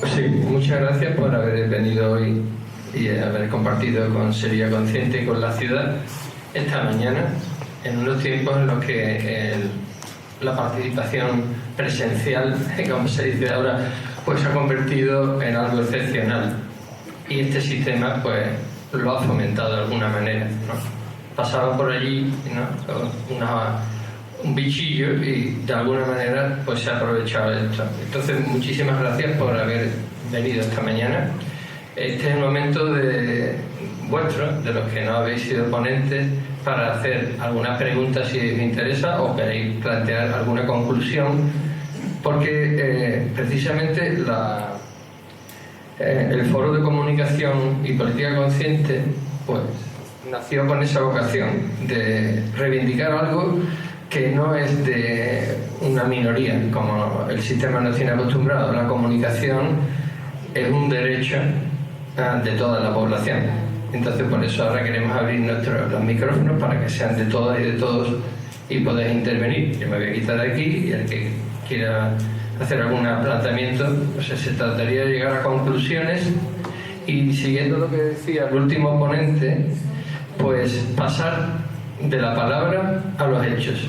Sí, muchas gracias por haber venido hoy y haber compartido con Sevilla Consciente y con la ciudad esta mañana, en unos tiempos en los que la participación presencial, como se dice ahora, pues se ha convertido en algo excepcional. Y este sistema pues lo ha fomentado de alguna manera, ¿no? Pasaba por allí, ¿no? Un bichillo y de alguna manera pues se ha aprovechado esto. Entonces, muchísimas gracias por haber venido esta mañana. Este es el momento vuestro, de los que no habéis sido ponentes, para hacer algunas preguntas si os interesa o queréis plantear alguna conclusión, porque precisamente el Foro de Comunicación y Política Consciente pues nació con esa vocación de reivindicar algo que no es de una minoría, como el sistema nos tiene acostumbrado. La comunicación es un derecho de toda la población. Entonces, por eso ahora queremos abrir los micrófonos para que sean de todas y de todos y podáis intervenir. Yo me voy a quitar de aquí y el que quiera hacer algún planteamiento, pues se trataría de llegar a conclusiones y, siguiendo lo que decía el último ponente, pues pasar de la palabra a los hechos.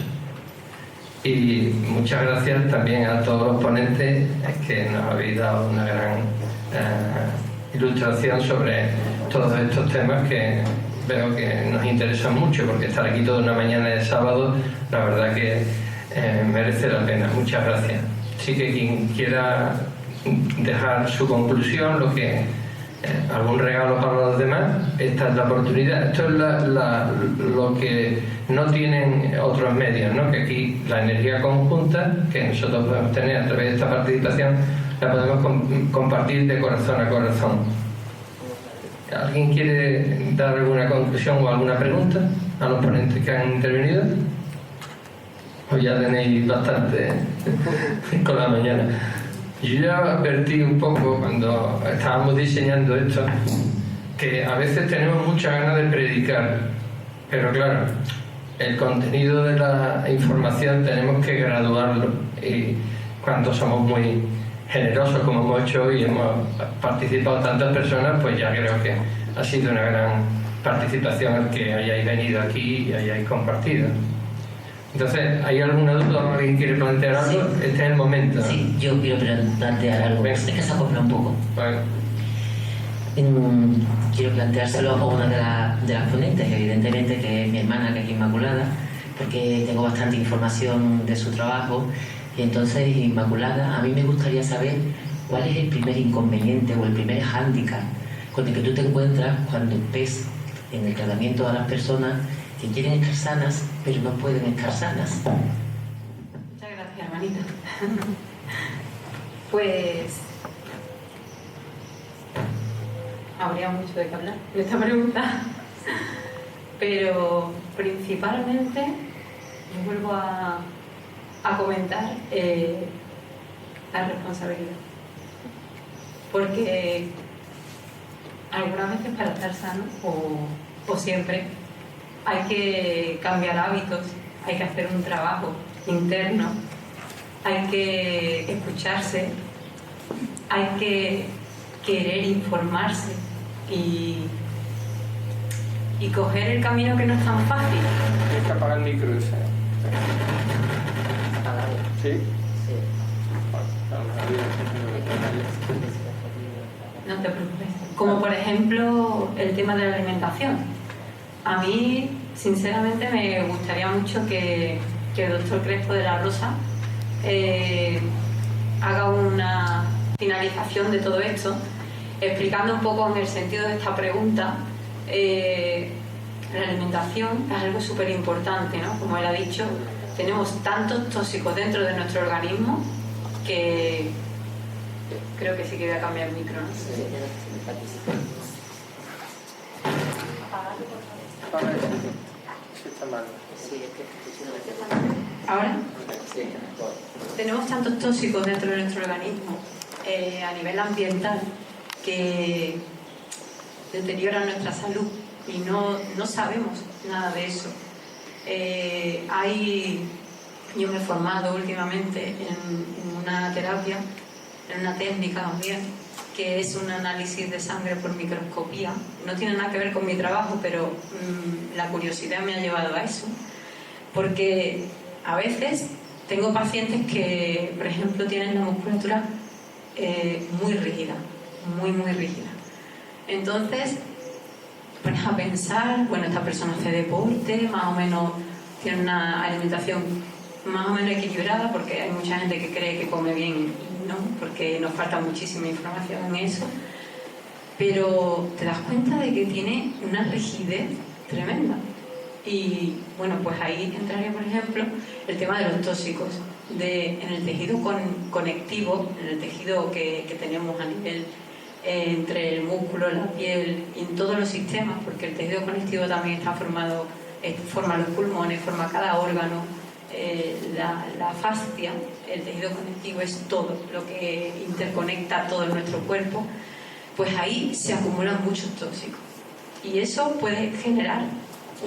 Y muchas gracias también a todos los ponentes que nos habéis dado una gran ilustración sobre todos estos temas que veo que nos interesan mucho, porque estar aquí toda una mañana de sábado, la verdad que merece la pena. Muchas gracias. Así que quien quiera dejar su conclusión, algún regalo para los demás, esta es la oportunidad. Esto es lo que no tienen otros medios, ¿no? Que aquí la energía conjunta que nosotros podemos tener a través de esta participación la podemos compartir de corazón a corazón. ¿Alguien quiere dar alguna conclusión o alguna pregunta a los ponentes que han intervenido? O ya tenéis bastante con la mañana. Yo ya advertí un poco cuando estábamos diseñando esto que a veces tenemos mucha ganas de predicar, pero claro, el contenido de la información tenemos que graduarlo, y cuando somos muy generosos como hemos hecho hoy y hemos participado tantas personas, pues ya creo que ha sido una gran participación el que hayáis venido aquí y hayáis compartido. Entonces, ¿hay alguna duda? ¿Alguien quiere plantear algo? Sí. Este es el momento. Sí, yo quiero plantear algo. Venga. Es que se acopla un poco. Bueno. Quiero planteárselo a una de las ponentes, evidentemente, que es mi hermana, que es Inmaculada, porque tengo bastante información de su trabajo. Y entonces, Inmaculada, a mí me gustaría saber cuál es el primer inconveniente o el primer hándicap con el que tú te encuentras cuando ves en el tratamiento a las personas que quieren estar sanas, pero no pueden estar sanas. Muchas gracias, hermanita. Pues habría mucho de qué hablar de esta pregunta, pero principalmente yo vuelvo a comentar la responsabilidad, porque algunas veces para estar sano o siempre hay que cambiar hábitos, hay que hacer un trabajo interno, hay que escucharse, hay que querer informarse y coger el camino que no es tan fácil. Hay que apagar el micro ese. ¿Sí? Sí. No te preocupes. Como por ejemplo el tema de la alimentación. A mí, sinceramente, me gustaría mucho que el doctor Crespo de la Rosa haga una finalización de todo esto, explicando un poco en el sentido de esta pregunta. La alimentación es algo súper importante, ¿no? Como él ha dicho, tenemos tantos tóxicos dentro de nuestro organismo que creo que sí que voy a cambiar el micro, ¿no? ¿Ahora? Tenemos tantos tóxicos dentro de nuestro organismo a nivel ambiental que deterioran nuestra salud y no sabemos nada de eso. Yo me he formado últimamente en una terapia, en una técnica también, que es un análisis de sangre por microscopía. No tiene nada que ver con mi trabajo, pero la curiosidad me ha llevado a eso. Porque a veces tengo pacientes que, por ejemplo, tienen la musculatura muy rígida, muy rígida. Entonces, pones a pensar, bueno, esta persona hace deporte, más o menos tiene una alimentación más o menos equilibrada, porque hay mucha gente que cree que come bien y no, porque nos falta muchísima información en eso. Pero te das cuenta de que tiene una rigidez tremenda. Y bueno, pues ahí entraría, por ejemplo, el tema de los tóxicos. En el tejido conectivo, en el tejido que tenemos a nivel entre el músculo, la piel y en todos los sistemas, porque el tejido conectivo también está formado, forma los pulmones, forma cada órgano, la fascia. El tejido conectivo es todo lo que interconecta todo nuestro cuerpo. Pues ahí se acumulan muchos tóxicos y eso puede generar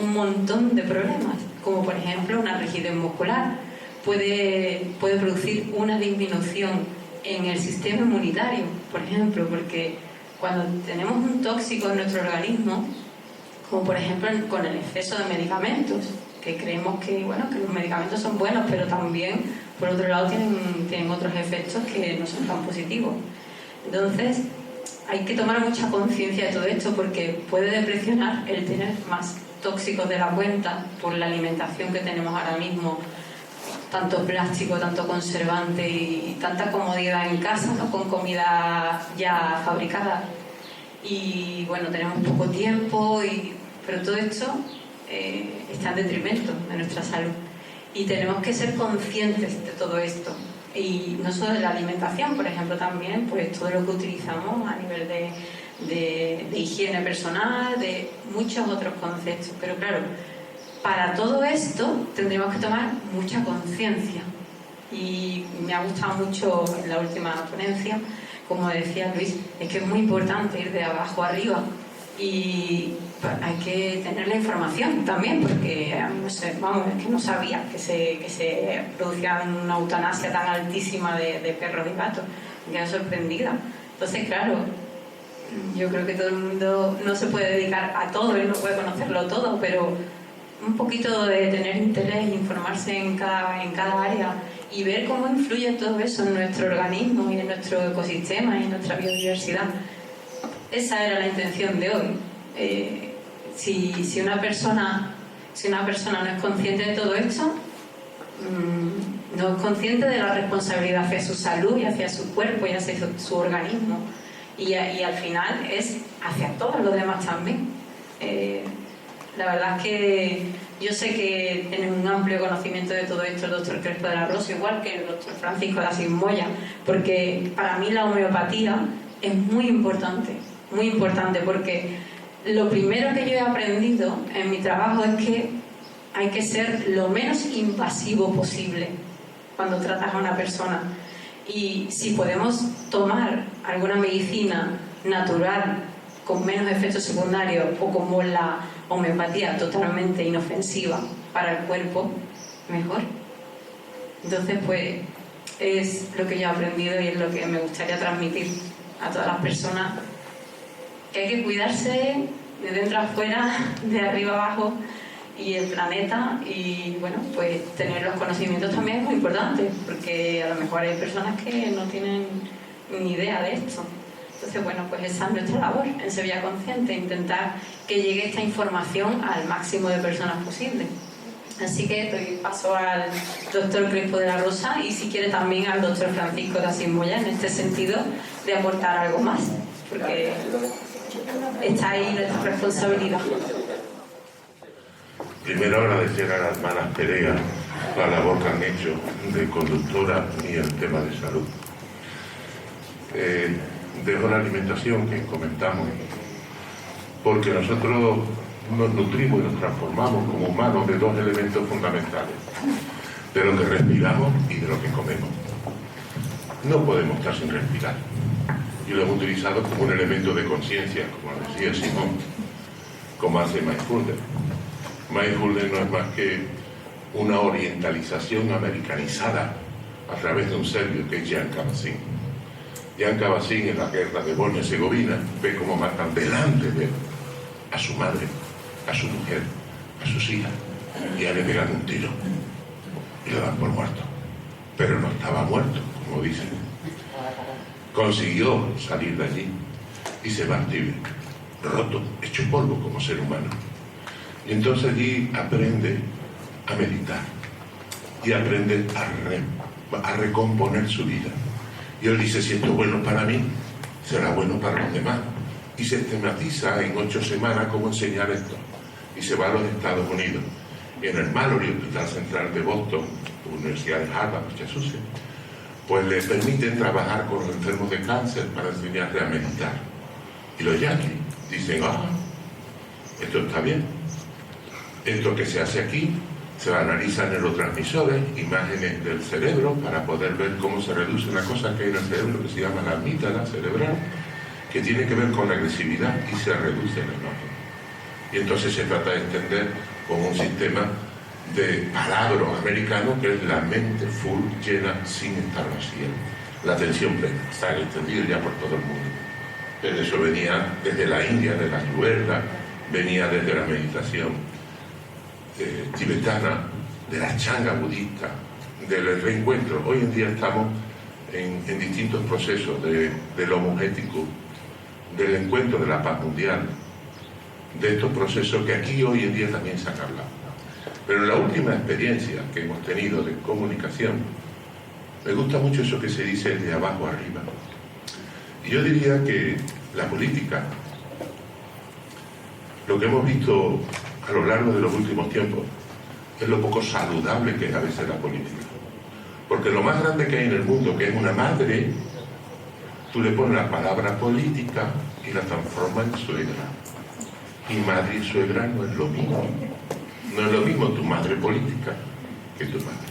un montón de problemas, como por ejemplo una rigidez muscular, puede producir una disminución en el sistema inmunitario, por ejemplo, porque cuando tenemos un tóxico en nuestro organismo, como por ejemplo con el exceso de medicamentos, que creemos que, bueno, que los medicamentos son buenos, pero también por otro lado tienen otros efectos que no son tan positivos. Entonces hay que tomar mucha conciencia de todo esto, porque puede depresionar el tener más tóxicos de la cuenta por la alimentación que tenemos ahora mismo, tanto plástico, tanto conservante y tanta comodidad en casa, ¿no? Con comida ya fabricada. Y bueno, tenemos poco tiempo, pero todo esto está en detrimento de nuestra salud. Y tenemos que ser conscientes de todo esto. Y no solo de la alimentación, por ejemplo, también pues todo lo que utilizamos a nivel de higiene personal, de muchos otros conceptos. Pero claro, para todo esto tendríamos que tomar mucha conciencia. Y me ha gustado mucho en la última ponencia, como decía Luis, es que es muy importante ir de abajo arriba. Y hay que tener la información también, porque no sé, vamos, es que no sabía que se producía una eutanasia tan altísima de perros y gatos. Me quedé sorprendida. Entonces, claro, yo creo que todo el mundo no se puede dedicar a todo y no puede conocerlo todo, pero un poquito de tener interés, informarse en cada área y ver cómo influye todo eso en nuestro organismo y en nuestro ecosistema y en nuestra biodiversidad. Esa era la intención de hoy. Si una persona no es consciente de todo esto, no es consciente de la responsabilidad hacia su salud y hacia su cuerpo y hacia su organismo, y al final es hacia todos los demás también. La verdad es que yo sé que tiene un amplio conocimiento de todo esto el doctor Crespo de la Rosa, igual que el doctor Francisco de Asís Moya, porque para mí la homeopatía es muy importante, porque lo primero que yo he aprendido en mi trabajo es que hay que ser lo menos invasivo posible cuando tratas a una persona. Y si podemos tomar alguna medicina natural con menos efectos secundarios, o como la homeopatía totalmente inofensiva para el cuerpo, mejor. Entonces, pues, es lo que yo he aprendido y es lo que me gustaría transmitir a todas las personas, que hay que cuidarse de dentro a afuera, de arriba abajo, y el planeta, y bueno, pues tener los conocimientos también es muy importante, porque a lo mejor hay personas que no tienen ni idea de esto. Entonces, bueno, pues esa es nuestra labor en Sevilla Consciente, intentar que llegue esta información al máximo de personas posible. Así que doy paso al doctor Crespo de la Rosa y si quiere también al doctor Francisco de Asís Moya en este sentido de aportar algo más, porque está ahí nuestra responsabilidad. Primero agradecer a las hermanas Perea la labor que han hecho de conductora y el tema de salud. Dejo la alimentación que comentamos, porque nosotros nos nutrimos y nos transformamos como humanos de dos elementos fundamentales, de lo que respiramos y de lo que comemos. No podemos estar sin respirar, y lo hemos utilizado como un elemento de conciencia, como decía Simón, como hace Mindfulness. Mindfulness no es más que una orientalización americanizada a través de un serbio que es Jan Kabat-Zinn. Jan Kabat-Zinn en la guerra de Bosnia-Herzegovina ve cómo matan delante de él a su madre, a su mujer, a sus hijas, y a él le pegan un tiro y lo dan por muerto. Pero no estaba muerto, como dicen. Consiguió salir de allí y se va al Tíbet, roto, hecho polvo como ser humano. Y entonces allí aprende a meditar y aprende a recomponer su vida. Y él dice, si esto es bueno para mí, será bueno para los demás. Y se sistematiza en 8 semanas cómo enseñar esto. Y se va a los Estados Unidos. Y en el Mallory, Hospital Central de Boston, Universidad de Harvard, Massachusetts, pues le permiten trabajar con los enfermos de cáncer para enseñarles a meditar. Y los yanquis dicen, esto está bien. Esto que se hace aquí, se analizan neurotransmisores, imágenes del cerebro, para poder ver cómo se reduce una cosa que hay en el cerebro que se llama la amígdala cerebral, que tiene que ver con la agresividad y se reduce el enojo. Y entonces se trata de entender con un sistema de palabras americano que es la mente full, llena, sin estar vacía. La atención plena, está extendido ya por todo el mundo. Pero eso venía desde la India, de la Ayurveda, venía desde la meditación tibetana, de la changa budista, del reencuentro. Hoy en día estamos en distintos procesos del homogético, del encuentro de la paz mundial, de estos procesos que aquí hoy en día también se han hablado. Pero en la última experiencia que hemos tenido de comunicación, me gusta mucho eso que se dice de abajo arriba. Y yo diría que la política, lo que hemos visto a lo largo de los últimos tiempos, es lo poco saludable que es a veces la política. Porque lo más grande que hay en el mundo, que es una madre, tú le pones la palabra política y la transformas en suegra. Y madre y suegra no es lo mismo. No es lo mismo tu madre política que tu madre.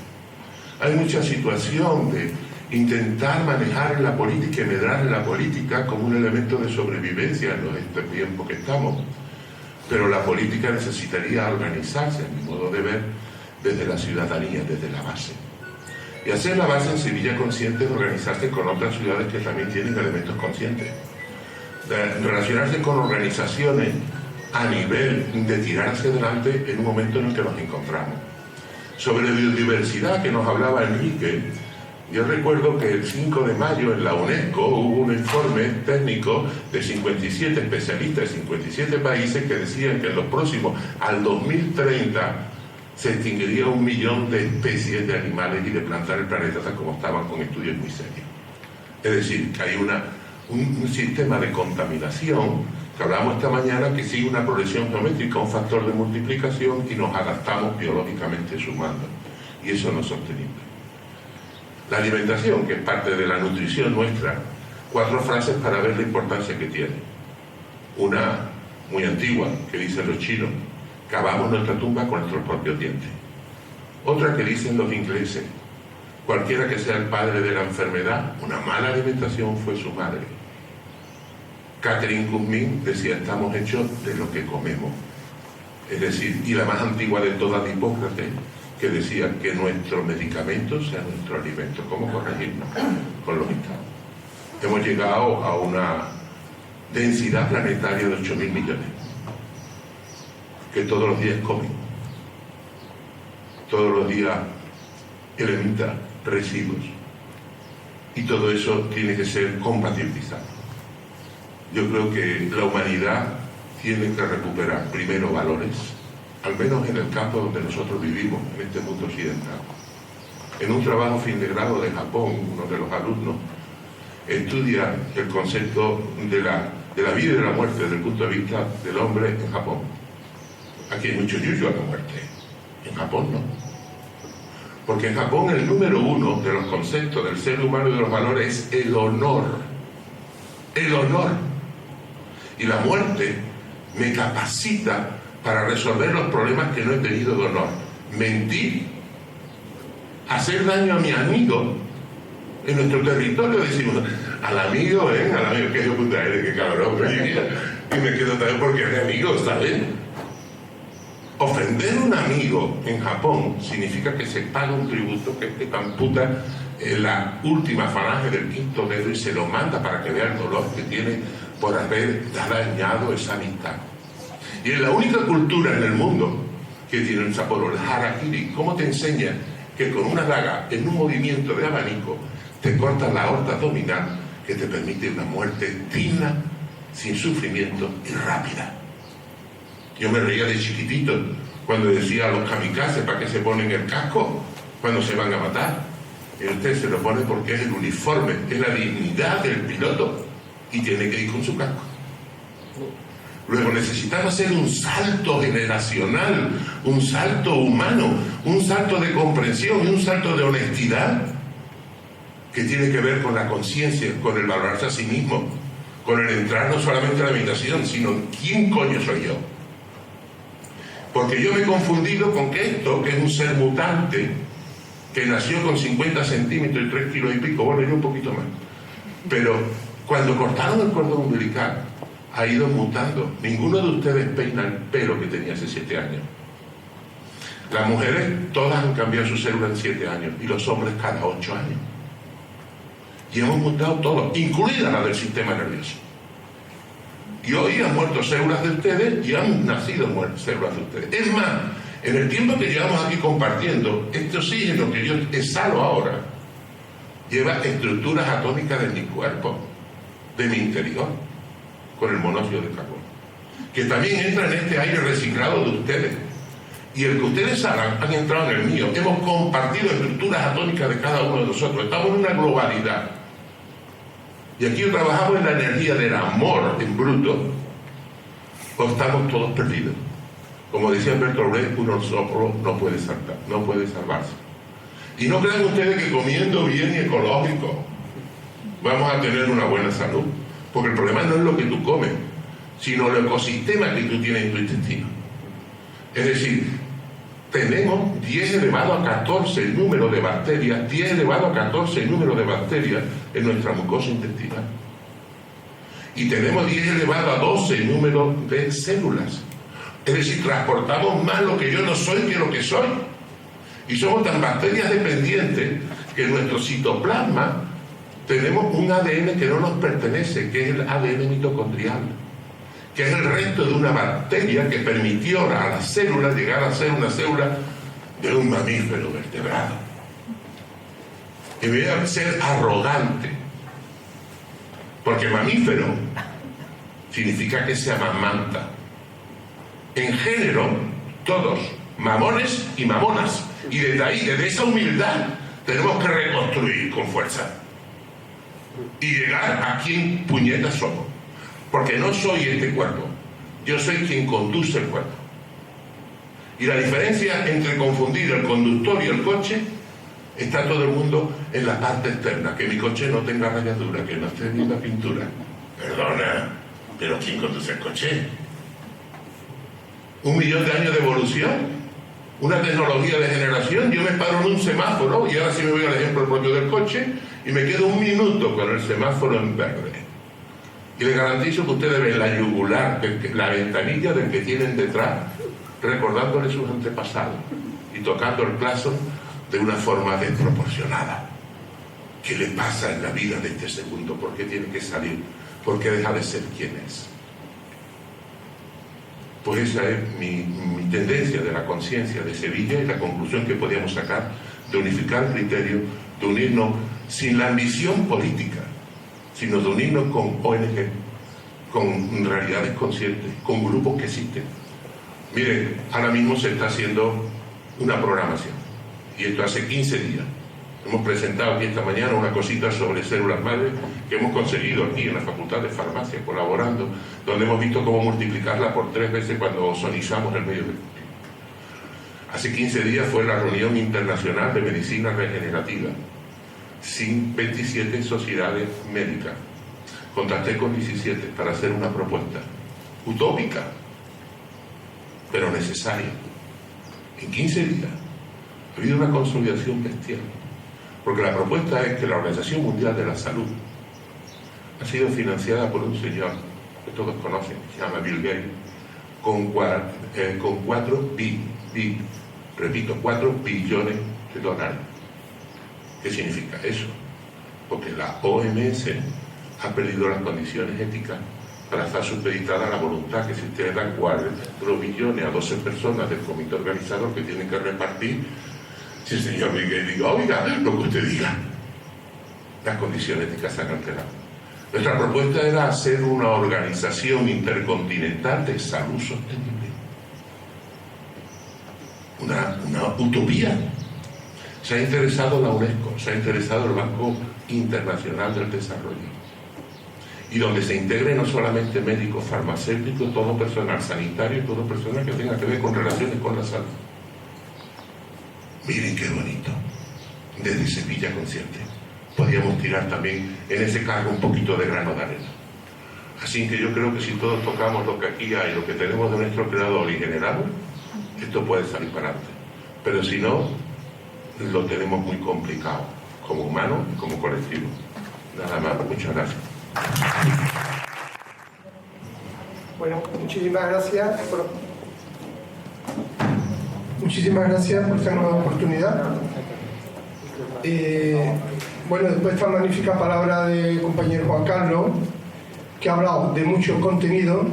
Hay mucha situación de intentar manejar la política y medrar la política como un elemento de sobrevivencia en este tiempo que estamos. Pero la política necesitaría organizarse, a mi modo de ver, desde la ciudadanía, desde la base. Y hacer la base en Sevilla consciente de organizarse con otras ciudades que también tienen elementos conscientes. De relacionarse con organizaciones a nivel de tirar hacia adelante en un momento en el que nos encontramos. Sobre biodiversidad que nos hablaba Enrique, yo recuerdo que el 5 de mayo en la UNESCO hubo un informe técnico de 57 especialistas de 57 países que decían que en los próximos, al 2030, se extinguiría 1 millón de especies de animales y de plantas del planeta tal como estaban, con estudios muy serios. Es decir, que hay un sistema de contaminación que hablábamos esta mañana que sigue una progresión geométrica, un factor de multiplicación, y nos adaptamos biológicamente sumando. Y eso no es sostenible. La alimentación, que es parte de la nutrición nuestra, 4 frases para ver la importancia que tiene. Una muy antigua, que dicen los chinos: cavamos nuestra tumba con nuestros propios dientes. Otra que dicen los ingleses: cualquiera que sea el padre de la enfermedad, una mala alimentación fue su madre. Catherine Kuzmin decía: estamos hechos de lo que comemos. Es decir, y la más antigua de todas, de Hipócrates, que decía que nuestro medicamento sea nuestro alimento. ¿Cómo corregirnos con los estados? Hemos llegado a una densidad planetaria de 8.000 millones, que todos los días comen, todos los días emiten residuos, y todo eso tiene que ser compatibilizado. Yo creo que la humanidad tiene que recuperar primero valores, al menos en el campo donde nosotros vivimos, en este mundo occidental. En un trabajo fin de grado de Japón, uno de los alumnos estudia el concepto de la vida y de la muerte desde el punto de vista del hombre en Japón. Aquí hay mucho yuyu a la muerte, en Japón no. Porque en Japón el número 1 de los conceptos del ser humano y de los valores es el honor. El honor. Y la muerte me capacita para resolver los problemas que no he tenido de honor. Mentir, hacer daño a mi amigo. En nuestro territorio decimos: al amigo, al amigo, que yo puta eres, que cabrón, y me quedo también porque es mi amigo, ¿sabes? Ofender a un amigo en Japón significa que se paga un tributo, que te amputa la última falange del quinto dedo y se lo manda para que vea el dolor que tiene por haber dañado esa amistad. Y es la única cultura en el mundo que tiene un Sapporo, el harakiri. ¿Cómo te enseña que con una daga en un movimiento de abanico te cortas la aorta abdominal que te permite una muerte digna, sin sufrimiento y rápida? Yo me reía de chiquitito cuando decía a los kamikazes para qué se ponen el casco cuando se van a matar. Y usted se lo pone porque es el uniforme, es la dignidad del piloto y tiene que ir con su casco. Luego necesitamos hacer un salto generacional, un salto humano, un salto de comprensión y un salto de honestidad que tiene que ver con la conciencia, con el valorarse a sí mismo, con el entrar no solamente a la meditación, sino ¿quién coño soy yo? Porque yo me he confundido con que esto, que es un ser mutante, que nació con 50 centímetros y 3 kilos y pico, bueno, yo un poquito más. Pero cuando cortaron el cordón umbilical, ha ido mutando. Ninguno de ustedes peina el pelo que tenía hace 7 años. Las mujeres todas han cambiado su célula en 7 años y los hombres cada 8 años. Y hemos mutado todos, incluida la del sistema nervioso. Y hoy han muerto células de ustedes y han nacido células de ustedes. Es más, en el tiempo que llevamos aquí compartiendo, este oxígeno que yo exhalo ahora lleva estructuras atómicas de mi cuerpo, de mi interior, con el monóxido de carbono, que también entra en este aire reciclado de ustedes. Y el que ustedes han entrado en el mío. Hemos compartido estructuras atómicas de cada uno de nosotros. Estamos en una globalidad. Y aquí trabajamos en la energía del amor en bruto, o estamos todos perdidos. Como decía Bertolt Brecht, uno solo no puede saltar, no puede salvarse. Y no crean ustedes que comiendo bien y ecológico vamos a tener una buena salud. Porque el problema no es lo que tú comes, sino el ecosistema que tú tienes en tu intestino. Es decir, tenemos 10 elevado a 14 el número de bacterias, 10 elevado a 14 el número de bacterias en nuestra mucosa intestinal. Y tenemos 10 elevado a 12 el número de células. Es decir, transportamos más lo que yo no soy que lo que soy. Y somos tan bacterias dependientes que en nuestro citoplasma tenemos un ADN que no nos pertenece, que es el ADN mitocondrial, que es el resto de una bacteria que permitió a la célula llegar a ser una célula de un mamífero vertebrado. Y voy a ser arrogante, porque mamífero significa que se amamanta. En género, todos, mamones y mamonas. Y desde ahí, desde esa humildad, tenemos que reconstruir con fuerza. Y llegar a quien puñetas somos. Porque no soy este cuerpo, yo soy quien conduce el cuerpo. Y la diferencia entre confundir el conductor y el coche, está todo el mundo en la parte externa, que mi coche no tenga rayadura, que no esté bien la pintura. Perdona, pero ¿quién conduce el coche? 1 millón de años de evolución, una tecnología de generación. Yo me paro en un semáforo, y ahora sí me voy al ejemplo propio del coche, y me quedo 1 minuto con el semáforo en verde. Y les garantizo que ustedes ven la yugular, la ventanilla del que tienen detrás, recordándole sus antepasados y tocando el plazo de una forma desproporcionada. ¿Qué le pasa en la vida de este segundo? ¿Por qué tiene que salir? ¿Por qué deja de ser quien es? Pues esa es mi tendencia de la conciencia de Sevilla, y la conclusión que podíamos sacar de unificar el criterio, de unirnos sin la ambición política, sino de unirnos con ONG, con realidades conscientes, con grupos que existen. Miren, ahora mismo se está haciendo una programación, y esto hace 15 días. Hemos presentado aquí esta mañana una cosita sobre células madre que hemos conseguido aquí en la Facultad de Farmacia, colaborando, donde hemos visto cómo multiplicarla por 3 veces cuando ozonizamos el medio ambiente. Hace 15 días fue la reunión internacional de medicina regenerativa, sin 27 sociedades médicas. Contacté con 17 para hacer una propuesta utópica, pero necesaria. En 15 días ha habido una consolidación bestial, porque la propuesta es que la Organización Mundial de la Salud ha sido financiada por un señor que todos conocen, se llama Bill Gates, con 4 billones de dólares. ¿Qué significa eso? Porque la OMS ha perdido las condiciones éticas para estar supeditada a la voluntad que si ustedes dan 4 billones a 12 personas del comité organizador que tienen que repartir, si el señor Miguel diga, oiga, lo que usted diga, las condiciones éticas se han alterado. Nuestra propuesta era hacer una organización intercontinental de salud sostenible. Una utopía. Se ha interesado la UNESCO, se ha interesado el Banco Internacional del Desarrollo. Y donde se integre no solamente médicos, farmacéuticos, todo personal sanitario, todo personal que tenga que ver con relaciones con la salud. Miren qué bonito. Desde Sevilla Consciente podríamos tirar también en ese cargo un poquito de grano de arena. Así que yo creo que si todos tocamos lo que aquí hay, lo que tenemos de nuestro creador y generamos, esto puede salir para adelante. Pero si no, lo tenemos muy complicado, como humano y como colectivo. Nada más, muchas gracias. Bueno, muchísimas gracias por esta nueva oportunidad. Bueno, después de esta magnífica palabra del compañero Juan Carlos, que ha hablado de mucho contenido,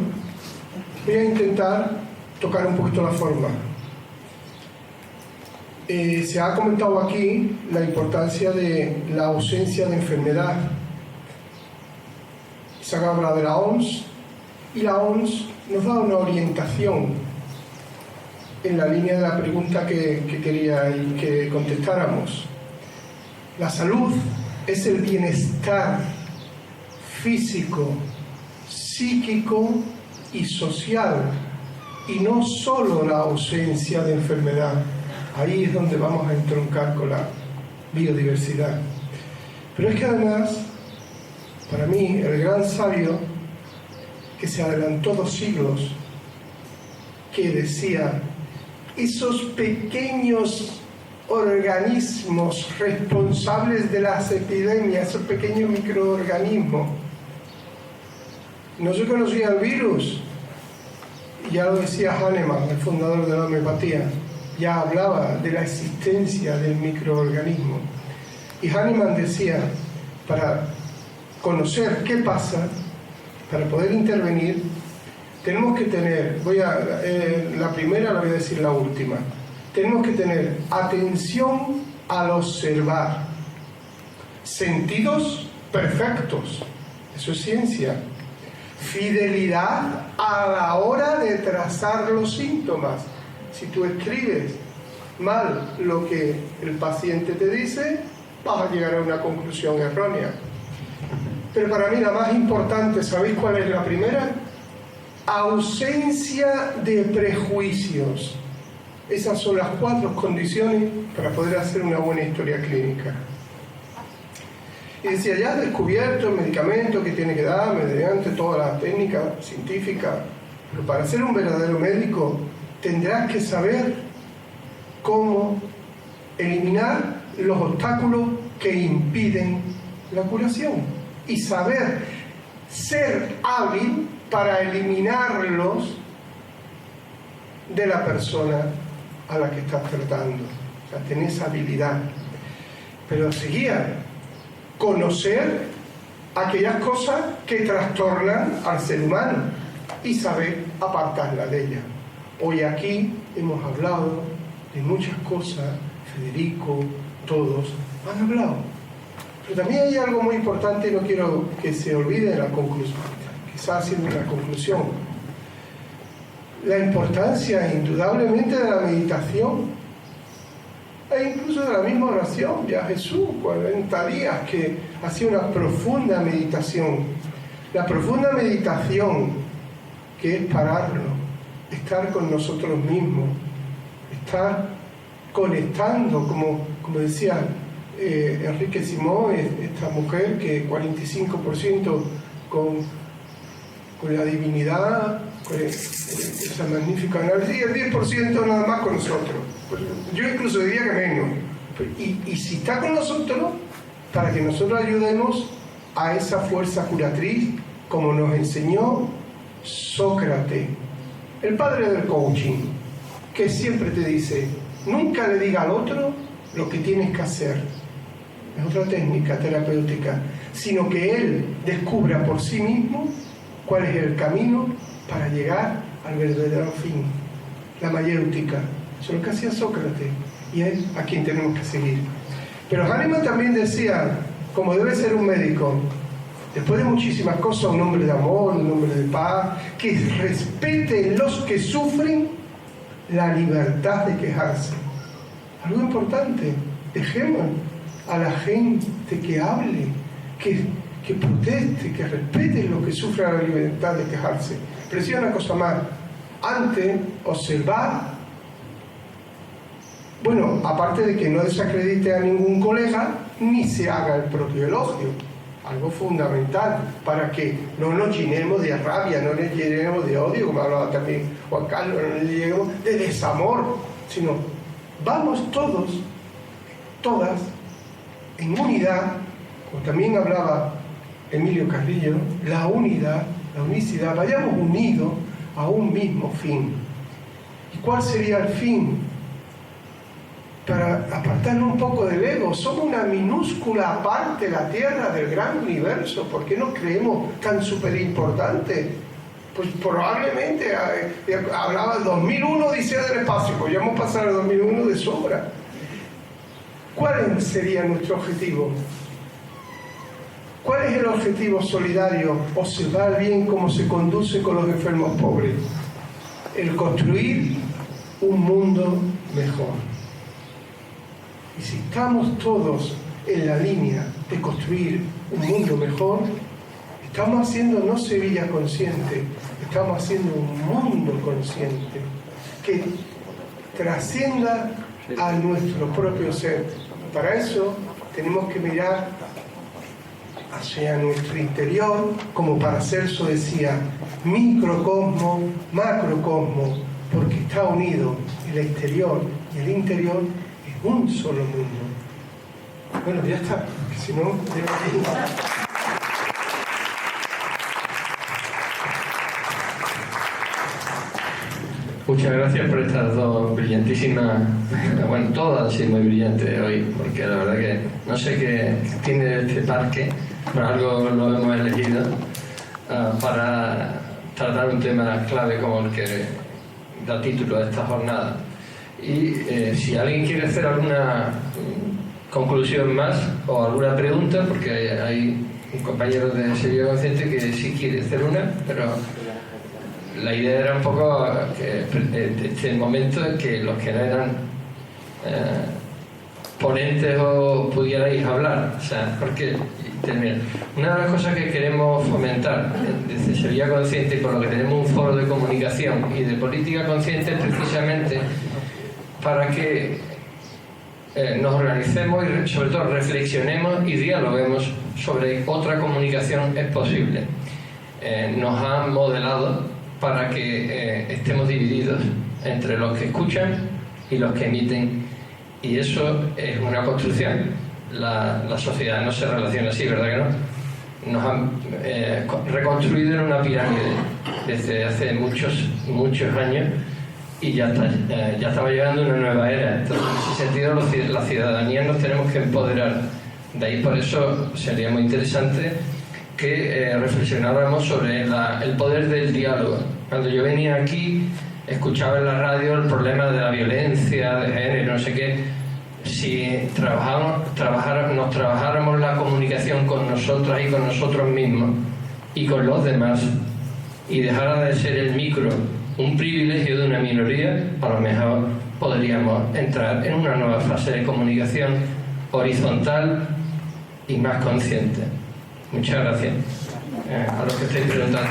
voy a intentar tocar un poquito la forma. Se ha comentado aquí la importancia de la ausencia de enfermedad. Se ha hablado de la OMS, y la OMS nos da una orientación en la línea de la pregunta que quería que contestáramos. La salud es el bienestar físico, psíquico y social, y no solo la ausencia de enfermedad. Ahí es donde vamos a entroncar con la biodiversidad. Pero es que además, para mí, el gran sabio que se adelantó 2 siglos, que decía, esos pequeños organismos responsables de las epidemias, esos pequeños microorganismos, no se conocía el virus, ya lo decía Hahnemann, el fundador de la homeopatía, ya hablaba de la existencia del microorganismo. Y Hahnemann decía, para conocer qué pasa, para poder intervenir, tenemos que tener, la primera la voy a decir la última, tenemos que tener atención al observar, sentidos perfectos, eso es ciencia, fidelidad a la hora de trazar los síntomas. Si tú escribes mal lo que el paciente te dice, vas a llegar a una conclusión errónea. Pero para mí la más importante, ¿sabéis cuál es la primera? Ausencia de prejuicios. Esas son las 4 condiciones para poder hacer una buena historia clínica. Y decía, ya has descubierto el medicamento que tiene que dar mediante toda la técnica científica, pero para ser un verdadero médico tendrás que saber cómo eliminar los obstáculos que impiden la curación y saber ser hábil para eliminarlos de la persona a la que estás tratando. O sea, tenés habilidad. Pero seguía, conocer aquellas cosas que trastornan al ser humano y saber apartarla de ella. Hoy aquí hemos hablado de muchas cosas, Federico, todos han hablado. Pero también hay algo muy importante y no quiero que se olvide la conclusión, quizás haciendo una conclusión. La importancia indudablemente de la meditación e incluso de la misma oración. Ya Jesús, 40 días que hacía una profunda meditación. La profunda meditación que es pararnos, estar con nosotros mismos, estar conectando, como decía Enrique Simón, esta mujer que 45% con la divinidad, con esa magnífica análisis, y el 10% nada más con nosotros. Pues yo incluso diría que menos. Y si está con nosotros, para que nosotros ayudemos a esa fuerza curatriz, como nos enseñó Sócrates. El padre del coaching, que siempre te dice, nunca le diga al otro lo que tienes que hacer. Es otra técnica terapéutica, sino que él descubra por sí mismo cuál es el camino para llegar al verdadero fin, la mayéutica. Eso es lo que hacía Sócrates y es a quien tenemos que seguir. Pero Hahnemann también decía, como debe ser un médico, después de muchísimas cosas, un hombre de amor, un hombre de paz, que respete en los que sufren la libertad de quejarse. Algo importante, dejemos a la gente que hable, que proteste, que respete lo que sufre la libertad de quejarse. Pero decía una cosa más, antes observar, bueno, aparte de que no desacredite a ningún colega, ni se haga el propio elogio, algo fundamental, para que no nos llenemos de rabia, no nos llenemos de odio, como hablaba también Juan Carlos, no nos llenemos de desamor, sino vamos todos, todas, en unidad, como también hablaba Emilio Carrillo, la unidad, la unicidad, vayamos unidos a un mismo fin. ¿Y cuál sería el fin? Para apartarnos un poco del ego, somos una minúscula parte de la Tierra, del gran universo. ¿Por qué nos creemos tan súper importantes? Pues probablemente, hablaba del 2001 Odisea del espacio, pues ya hemos pasado el 2001 de sobra. ¿Cuál sería nuestro objetivo? ¿Cuál es el objetivo solidario? Observar bien cómo se conduce con los enfermos pobres. El construir un mundo mejor. Y si estamos todos en la línea de construir un mundo mejor, estamos haciendo no Sevilla consciente, estamos haciendo un mundo consciente que trascienda a nuestro propio ser. Para eso tenemos que mirar hacia nuestro interior, como Paracelso decía, microcosmo, macrocosmo, porque está unido el exterior y el interior en un solo mundo. Bueno, ya está, porque si no... Muchas gracias por estas dos brillantísimas, bueno, todas han sido muy brillantes hoy, porque la verdad que no sé qué tiene este parque, por algo lo hemos elegido, para tratar un tema clave como el que da título a esta jornada. Y si alguien quiere hacer alguna conclusión más o alguna pregunta, porque hay un compañero de Sevilla Consciente que sí quiere hacer una, pero la idea era un poco que este momento que los que no eran ponentes o pudierais hablar, o sea, porque termina. Una de las cosas que queremos fomentar desde Sevilla Consciente, y por lo que tenemos un foro de comunicación y de política consciente, es precisamente para que nos organicemos y sobre todo reflexionemos y dialoguemos sobre otra comunicación es posible. Nos han modelado para que estemos divididos entre los que escuchan y los que emiten, y eso es una construcción. La sociedad no se relaciona así, ¿verdad que no? Nos han reconstruido en una pirámide desde hace muchos años, y ya estamos llegando a una nueva era. Entonces, en ese sentido, la ciudadanía nos tenemos que empoderar. De ahí, por eso sería muy interesante que reflexionáramos sobre el poder del diálogo. Cuando yo venía aquí, escuchaba en la radio el problema de la violencia de género, no sé qué. Si nos trabajáramos la comunicación con nosotras y con nosotros mismos y con los demás, y dejara de ser el micro un privilegio de una minoría, a lo mejor podríamos entrar en una nueva fase de comunicación horizontal y más consciente. Muchas gracias a los que estáis preguntando.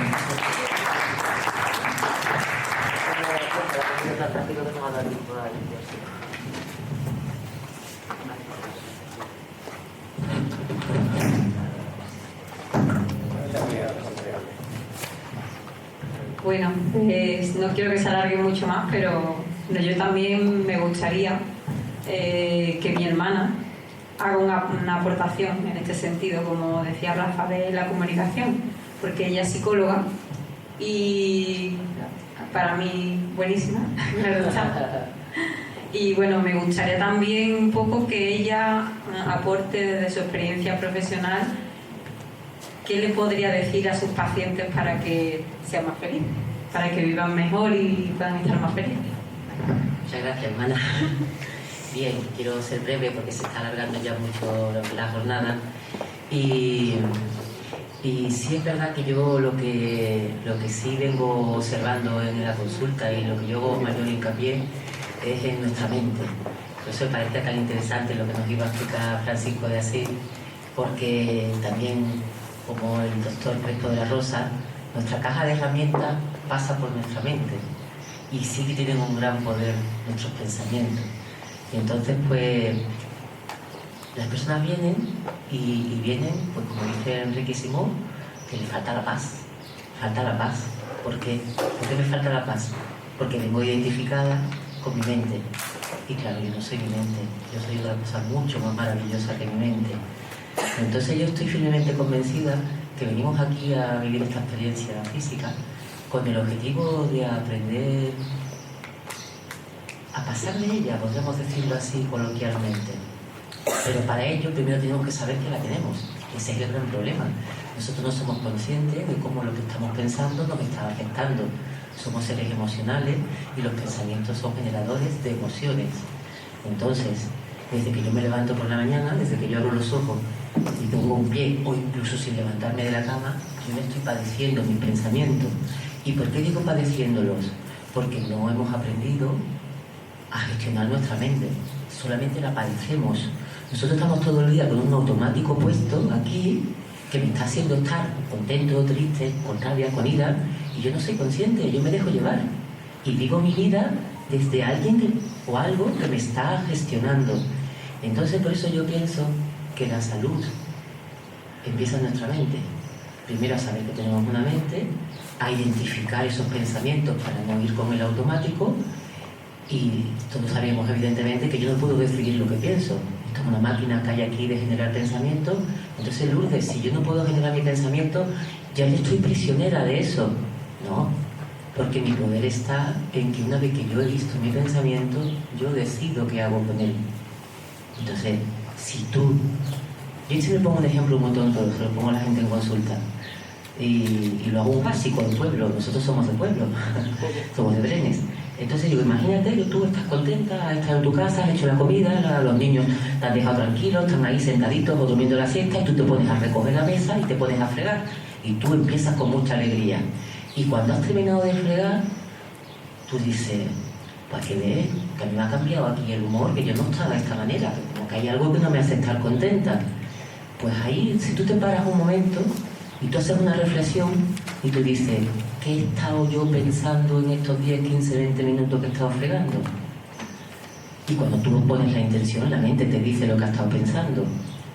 Bueno, pues no quiero que se alargue mucho más, pero yo también me gustaría que mi hermana haga una aportación en este sentido, como decía Rafa, de la comunicación, porque ella es psicóloga y para mí buenísima, me gusta. Y bueno, me gustaría también un poco que ella aporte desde su experiencia profesional qué le podría decir a sus pacientes para que sean más felices, para que vivan mejor y puedan estar más felices. Muchas gracias, hermana. Bien, quiero ser breve porque se está alargando ya mucho la jornada. Y sí es verdad que yo lo que sí vengo observando en la consulta y lo que yo hago mayor hincapié es en nuestra mente. Por eso me parece tan interesante lo que nos iba a explicar Francisco de Asís, porque también, como el doctor Crespo de la Rosa, nuestra caja de herramientas pasa por nuestra mente y sí que tienen un gran poder nuestros pensamientos. Y entonces, pues, las personas vienen y vienen, pues como dice Enrique Simón, que le falta la paz. Falta la paz. ¿Por qué? ¿Por qué me falta la paz? Porque vengo identificada con mi mente. Y claro, yo no soy mi mente, yo soy una cosa mucho más maravillosa que mi mente. Entonces yo estoy firmemente convencida que venimos aquí a vivir esta experiencia física con el objetivo de aprender a pasar de ella, podríamos decirlo así coloquialmente. Pero para ello primero tenemos que saber que la tenemos. Ese es el gran problema. Nosotros no somos conscientes de cómo lo que estamos pensando nos está afectando. Somos seres emocionales y los pensamientos son generadores de emociones. Entonces, desde que yo me levanto por la mañana, desde que yo abro los ojos y pongo un pie, o incluso sin levantarme de la cama, yo me estoy padeciendo mis pensamientos. ¿Y por qué digo padeciéndolos? Porque no hemos aprendido a gestionar nuestra mente, solamente la padecemos. Nosotros estamos todo el día con un automático puesto aquí que me está haciendo estar contento, triste, con rabia, con ira, y yo no soy consciente, yo me dejo llevar y vivo mi vida desde alguien o algo que me está gestionando. Entonces por eso yo pienso que la salud empieza en nuestra mente. Primero a saber que tenemos una mente, a identificar esos pensamientos para no ir con el automático. Y todos sabemos evidentemente que yo no puedo decidir lo que pienso. Esto es una máquina que hay aquí de generar pensamientos. Entonces, Lourdes, si yo no puedo generar mi pensamiento, ya yo estoy prisionera de eso. No, porque mi poder está en que una vez que yo he visto mi pensamiento, yo decido qué hago con él. Entonces, si tú... Yo siempre pongo un ejemplo muy tonto, se lo pongo a la gente en consulta. Y lo hago un básico del pueblo. Nosotros somos de pueblo, somos de Brenes. Entonces digo, imagínate que tú estás contenta, estás en tu casa, has hecho la comida, los niños te han dejado tranquilos, están ahí sentaditos o durmiendo la siesta y tú te pones a recoger la mesa y te pones a fregar. Y tú empiezas con mucha alegría. Y cuando has terminado de fregar, tú dices, pues que ves, que a mí me ha cambiado aquí el humor, que yo no estaba de esta manera, que como que hay algo que no me hace estar contenta. Pues ahí, si tú te paras un momento y tú haces una reflexión y tú dices, ¿qué he estado yo pensando en estos 10, 15, 20 minutos que he estado fregando? Y cuando tú pones la intención, la mente te dice lo que has estado pensando.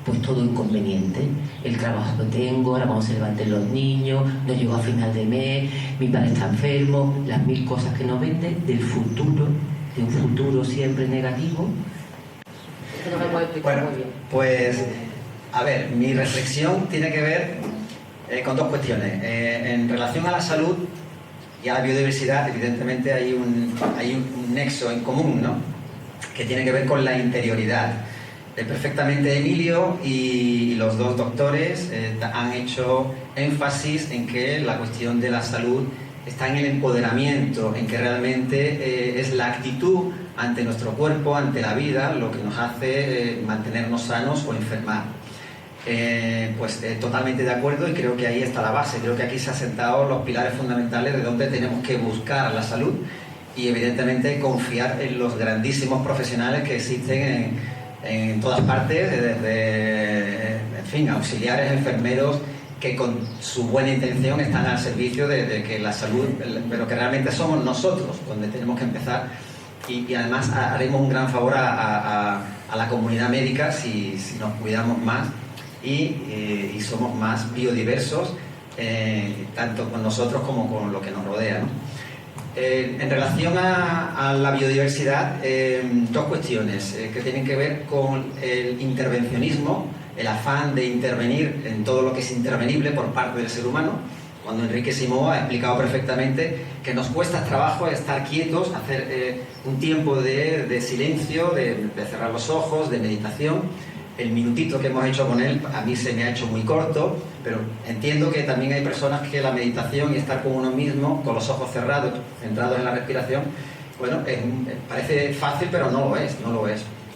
Pues todo inconveniente. El trabajo que tengo, ahora cuando se levanten los niños, no llego a final de mes, mi padre está enfermo, las 1000 cosas que nos venden del futuro, de un futuro siempre negativo. Esto no me puede explicar muy bien. Pues, a ver, mi reflexión tiene que ver con dos cuestiones. En relación a la salud y a la biodiversidad, evidentemente hay un nexo en común, ¿no?, que tiene que ver con la interioridad. Perfectamente Emilio y los dos doctores han hecho énfasis en que la cuestión de la salud está en el empoderamiento, en que realmente es la actitud ante nuestro cuerpo, ante la vida, lo que nos hace mantenernos sanos o enfermar. Totalmente de acuerdo, y creo que ahí está la base. Creo que aquí se han sentado los pilares fundamentales de donde tenemos que buscar la salud y evidentemente confiar en los grandísimos profesionales que existen en todas partes, desde, en fin, auxiliares, enfermeros, que con su buena intención están al servicio de que la salud, pero que realmente somos nosotros donde tenemos que empezar, y además haremos un gran favor a la comunidad médica si nos cuidamos más y somos más biodiversos, tanto con nosotros como con lo que nos rodea, ¿no? En relación a la biodiversidad, dos cuestiones que tienen que ver con el intervencionismo, el afán de intervenir en todo lo que es intervenible por parte del ser humano, cuando Enrique Simó ha explicado perfectamente que nos cuesta trabajo estar quietos, hacer un tiempo de silencio, de cerrar los ojos, de meditación. El minutito que hemos hecho con él a mí se me ha hecho muy corto, pero entiendo que también hay personas que la meditación y estar con uno mismo, con los ojos cerrados, centrados en la respiración, bueno, parece fácil, pero no lo es.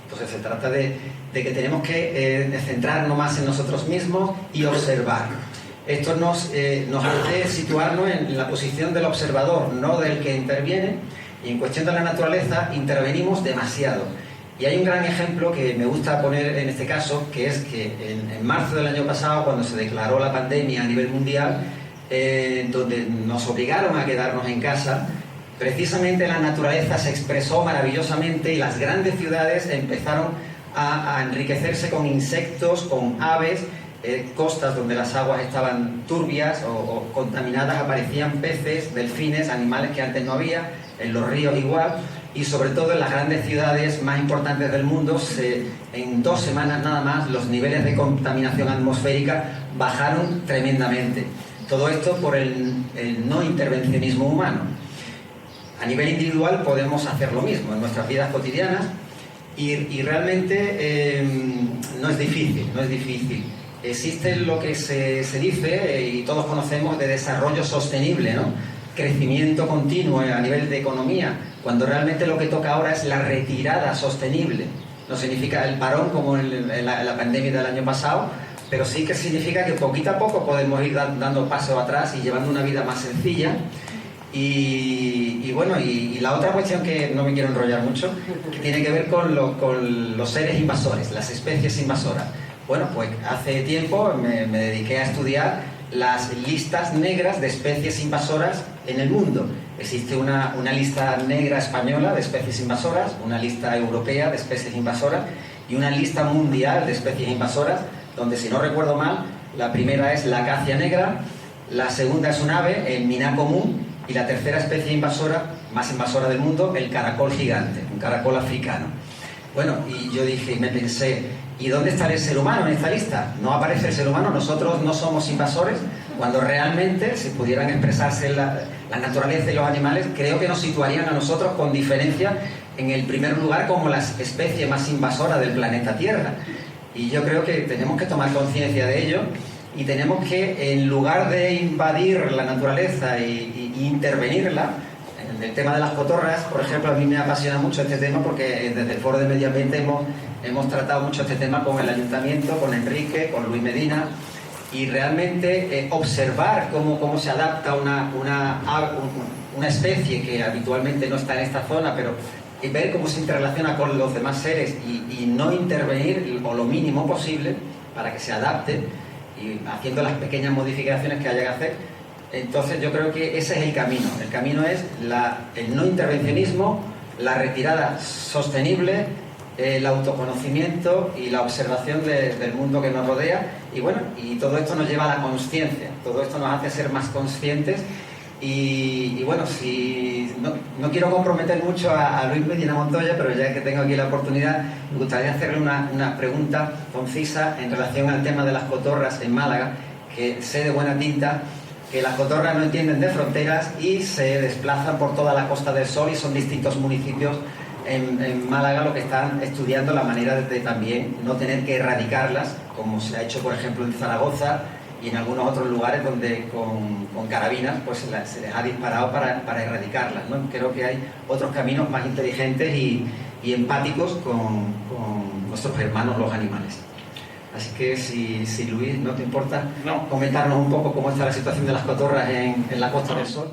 Entonces se trata de que tenemos que centrarnos más en nosotros mismos y observar. Esto nos hace situarnos en la posición del observador, no del que interviene, y en cuestión de la naturaleza intervenimos demasiado. Y hay un gran ejemplo que me gusta poner en este caso, que es que en marzo del año pasado, cuando se declaró la pandemia a nivel mundial, donde nos obligaron a quedarnos en casa, precisamente la naturaleza se expresó maravillosamente y las grandes ciudades empezaron a enriquecerse con insectos, con aves, costas donde las aguas estaban turbias o contaminadas, aparecían peces, delfines, animales que antes no había, en los ríos igual, y sobre todo en las grandes ciudades más importantes del mundo, en 2 semanas nada más los niveles de contaminación atmosférica bajaron tremendamente. Todo esto por el no intervencionismo humano. A nivel individual podemos hacer lo mismo en nuestras vidas cotidianas y realmente no es difícil. Existe lo que se dice, y todos conocemos, de desarrollo sostenible, ¿no? Crecimiento continuo a nivel de economía, cuando realmente lo que toca ahora es la retirada sostenible. No significa el parón como en la pandemia del año pasado, pero sí que significa que poquito a poco podemos ir dando paso atrás y llevando una vida más sencilla. Y bueno, y la otra cuestión, que no me quiero enrollar mucho, que tiene que ver con los seres invasores, las especies invasoras. Bueno, pues hace tiempo me dediqué a estudiar las listas negras de especies invasoras en el mundo. Existe una lista negra española de especies invasoras, una lista europea de especies invasoras y una lista mundial de especies invasoras, donde, si no recuerdo mal, la primera es la acacia negra, la segunda es un ave, el miná común, y la tercera especie invasora, más invasora del mundo, el caracol gigante, un caracol africano. Bueno, y yo dije, me pensé, ¿y dónde está el ser humano en esta lista? No aparece el ser humano, nosotros no somos invasores, cuando realmente, si pudieran expresarse la naturaleza y los animales, creo que nos situarían a nosotros con diferencia en el primer lugar como la especie más invasora del planeta Tierra. Y yo creo que tenemos que tomar conciencia de ello y tenemos que, en lugar de invadir la naturaleza y intervenirla, en el tema de las cotorras, por ejemplo, a mí me apasiona mucho este tema porque desde el Foro de Medio Ambiente hemos tratado mucho este tema con el Ayuntamiento, con Enrique, con Luis Medina, y realmente observar cómo se adapta una especie que habitualmente no está en esta zona, pero ver cómo se interrelaciona con los demás seres y no intervenir o lo mínimo posible para que se adapte, y haciendo las pequeñas modificaciones que haya que hacer. Entonces yo creo que ese es el camino. El camino es el no intervencionismo, la retirada sostenible, el autoconocimiento y la observación del mundo que nos rodea. Y bueno, y todo esto nos lleva a la conciencia, todo esto nos hace ser más conscientes. Y bueno, si no quiero comprometer mucho a Luis Medina Montoya, pero ya que tengo aquí la oportunidad, me gustaría hacerle una pregunta concisa en relación al tema de las cotorras en Málaga, que sé de buena tinta que las cotorras no entienden de fronteras y se desplazan por toda la Costa del Sol, y son distintos municipios en Málaga los que están estudiando la manera de también no tener que erradicarlas, como se ha hecho por ejemplo en Zaragoza y en algunos otros lugares donde con carabinas pues se les ha disparado para erradicarlas, ¿no? Creo que hay otros caminos más inteligentes y empáticos con nuestros hermanos los animales. Así que si Luis, ¿no te importa comentarnos un poco cómo está la situación de las cotorras en la Costa del Sol?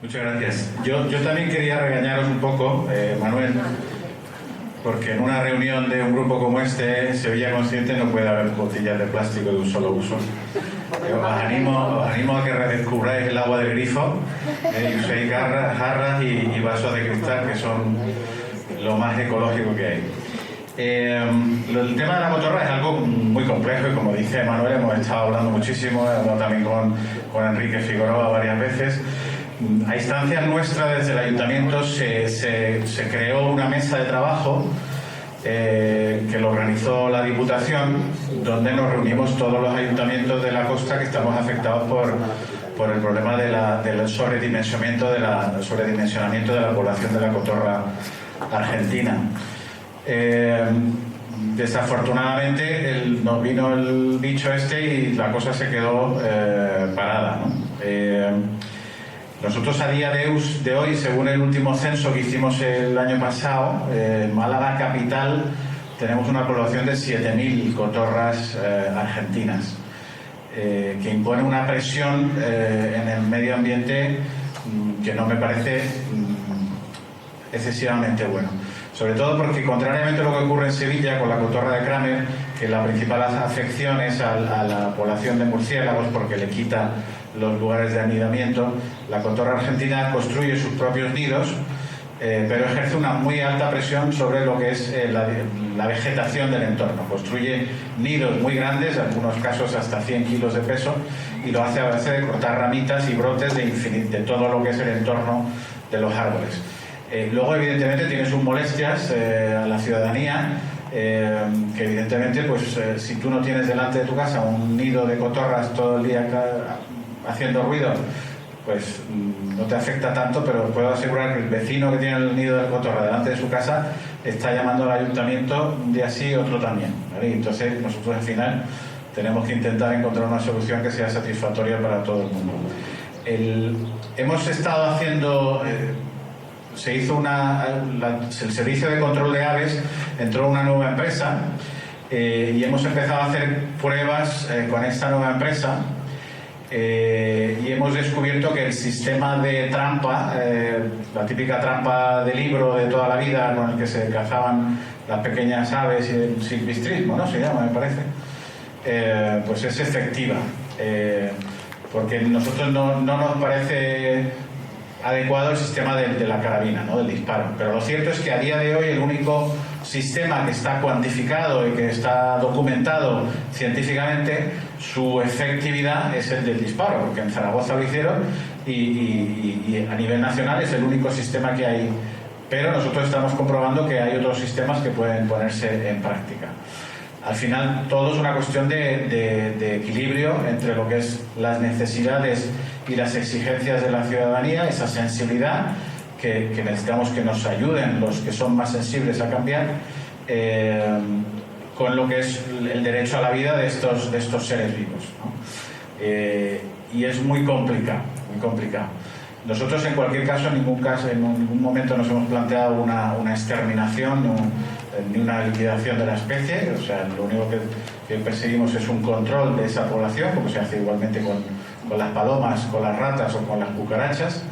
Muchas gracias. Yo también quería regañaros un poco, Manuel, porque en una reunión de un grupo como este, Sevilla Consciente, no puede haber botellas de plástico de un solo uso. Os animo a que redescubráis el agua del grifo y uséis jarras y vasos de cristal, que son lo más ecológico que hay. El tema de la cotorra es algo muy complejo y, como dice Manuel, hemos estado hablando muchísimo, he hablado también con Enrique Figueroa varias veces. A instancias nuestras, desde el Ayuntamiento, se creó una mesa de trabajo que lo organizó la Diputación, donde nos reunimos todos los ayuntamientos de la costa que estamos afectados por el problema del sobredimensionamiento de la población de la cotorra argentina. Desafortunadamente nos vino el bicho este y la cosa se quedó parada, ¿no? Nosotros a día de hoy, según el último censo que hicimos el año pasado, en Málaga capital tenemos una población de 7.000 cotorras argentinas, que impone una presión en el medio ambiente que no me parece excesivamente bueno. Sobre todo porque, contrariamente a lo que ocurre en Sevilla con la cotorra de Kramer, que la principal afección es a la población de murciélagos porque le quita los lugares de anidamiento, la cotorra argentina construye sus propios nidos, pero ejerce una muy alta presión sobre lo que es la vegetación del entorno. Construye nidos muy grandes, en algunos casos hasta 100 kilos de peso, y lo hace a base de cortar ramitas y brotes de todo lo que es el entorno de los árboles. Luego, evidentemente, tiene sus molestias a la ciudadanía, que evidentemente, pues si tú no tienes delante de tu casa un nido de cotorras todo el día haciendo ruido, pues no te afecta tanto, pero puedo asegurar que el vecino que tiene el nido de cotorra delante de su casa está llamando al ayuntamiento un día sí, otro también, ¿vale? Y entonces nosotros al final tenemos que intentar encontrar una solución que sea satisfactoria para todo el mundo. Hemos estado haciendo... se hizo el servicio de control de aves, entró una nueva empresa y hemos empezado a hacer pruebas con esta nueva empresa y hemos descubierto que el sistema de trampa, la típica trampa de libro de toda la vida con el que se cazaban las pequeñas aves y el silvestrismo, ¿no? Se llama, me parece, pues es efectiva, porque a nosotros no nos parece adecuado el sistema de la carabina, ¿no? Del disparo. Pero lo cierto es que a día de hoy el único sistema que está cuantificado y que está documentado científicamente, su efectividad es el del disparo, porque en Zaragoza lo hicieron y a nivel nacional es el único sistema que hay. Pero nosotros estamos comprobando que hay otros sistemas que pueden ponerse en práctica. Al final todo es una cuestión de equilibrio entre lo que es las necesidades y las exigencias de la ciudadanía, esa sensibilidad que necesitamos que nos ayuden los que son más sensibles a cambiar, con lo que es el derecho a la vida de estos seres vivos, ¿no? Y es muy complicado, muy complicado. Nosotros en cualquier caso, en ningún momento nos hemos planteado una exterminación ni una liquidación de la especie, o sea, lo único que perseguimos es un control de esa población, como se hace igualmente con las palomas, con las ratas o con las cucarachas,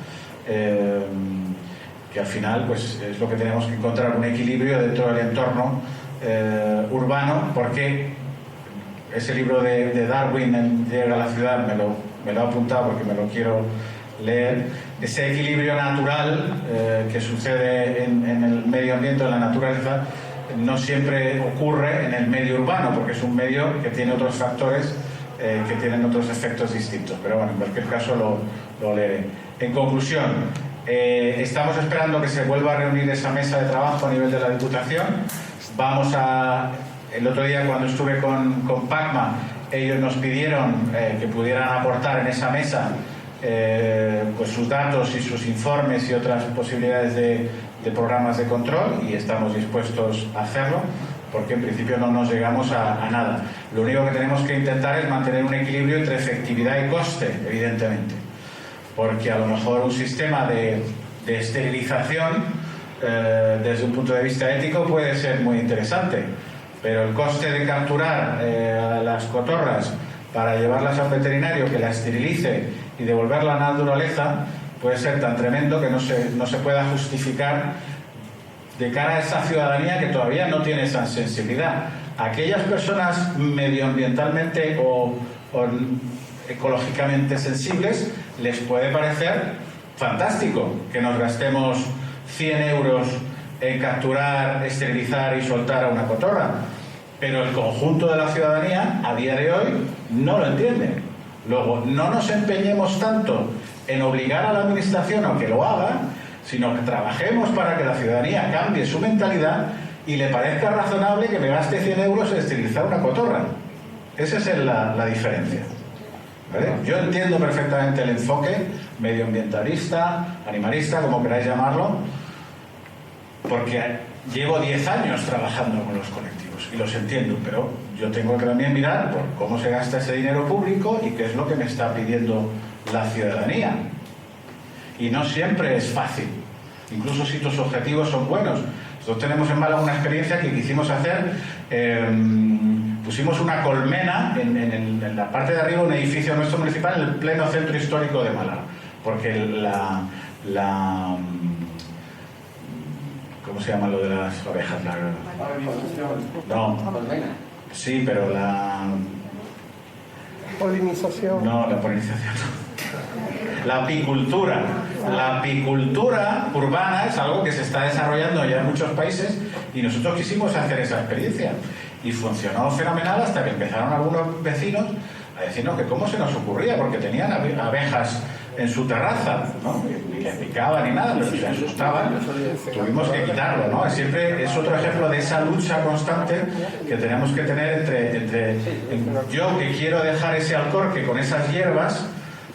que al final pues es lo que tenemos que encontrar, un equilibrio dentro del entorno urbano, porque ese libro de Darwin, Llega a la ciudad, me lo he apuntado porque me lo quiero leer. Ese equilibrio natural que sucede en el medio ambiente, en la naturaleza, no siempre ocurre en el medio urbano, porque es un medio que tiene otros factores que tienen otros efectos distintos. Pero bueno, en cualquier caso lo leeré. En conclusión, estamos esperando que se vuelva a reunir esa mesa de trabajo a nivel de la Diputación. El otro día cuando estuve con PACMA, ellos nos pidieron que pudieran aportar en esa mesa pues sus datos y sus informes y otras posibilidades de programas de control, y estamos dispuestos a hacerlo, porque en principio no nos llegamos a nada. Lo único que tenemos que intentar es mantener un equilibrio entre efectividad y coste, evidentemente, porque a lo mejor un sistema de esterilización desde un punto de vista ético puede ser muy interesante, pero el coste de capturar a las cotorras para llevarlas al veterinario que la esterilice y devolverla a la naturaleza puede ser tan tremendo que no se pueda justificar de cara a esa ciudadanía que todavía no tiene esa sensibilidad. A aquellas personas medioambientalmente o ecológicamente sensibles les puede parecer fantástico que nos gastemos 100 euros en capturar, esterilizar y soltar a una cotorra, pero el conjunto de la ciudadanía a día de hoy no lo entiende. Luego, no nos empeñemos tanto en obligar a la administración a que lo haga, sino que trabajemos para que la ciudadanía cambie su mentalidad y le parezca razonable que me gaste 100 euros en esterilizar una cotorra. Esa es la diferencia, ¿vale? Yo entiendo perfectamente el enfoque medioambientalista, animalista, como queráis llamarlo, porque llevo 10 años trabajando con los colectivos y los entiendo, pero yo tengo que también mirar por cómo se gasta ese dinero público y qué es lo que me está pidiendo la ciudadanía. Y no siempre es fácil, incluso si tus objetivos son buenos. Nosotros tenemos en Málaga una experiencia que quisimos hacer, pusimos una colmena en la parte de arriba de un edificio nuestro municipal en el pleno centro histórico de Málaga, porque ¿cómo se llama lo de las abejas? No. Sí, pero Polinización. No, la polinización. La apicultura. La apicultura urbana es algo que se está desarrollando ya en muchos países y nosotros quisimos hacer esa experiencia. Y funcionó fenomenal hasta que empezaron algunos vecinos a decirnos que cómo se nos ocurría, porque tenían abejas en su terraza, ¿no? Ni les picaban ni nada, pero se asustaban. Tuvimos que quitarlo, ¿no? Siempre es otro ejemplo de esa lucha constante que tenemos que tener entre yo que quiero dejar ese alcorque con esas hierbas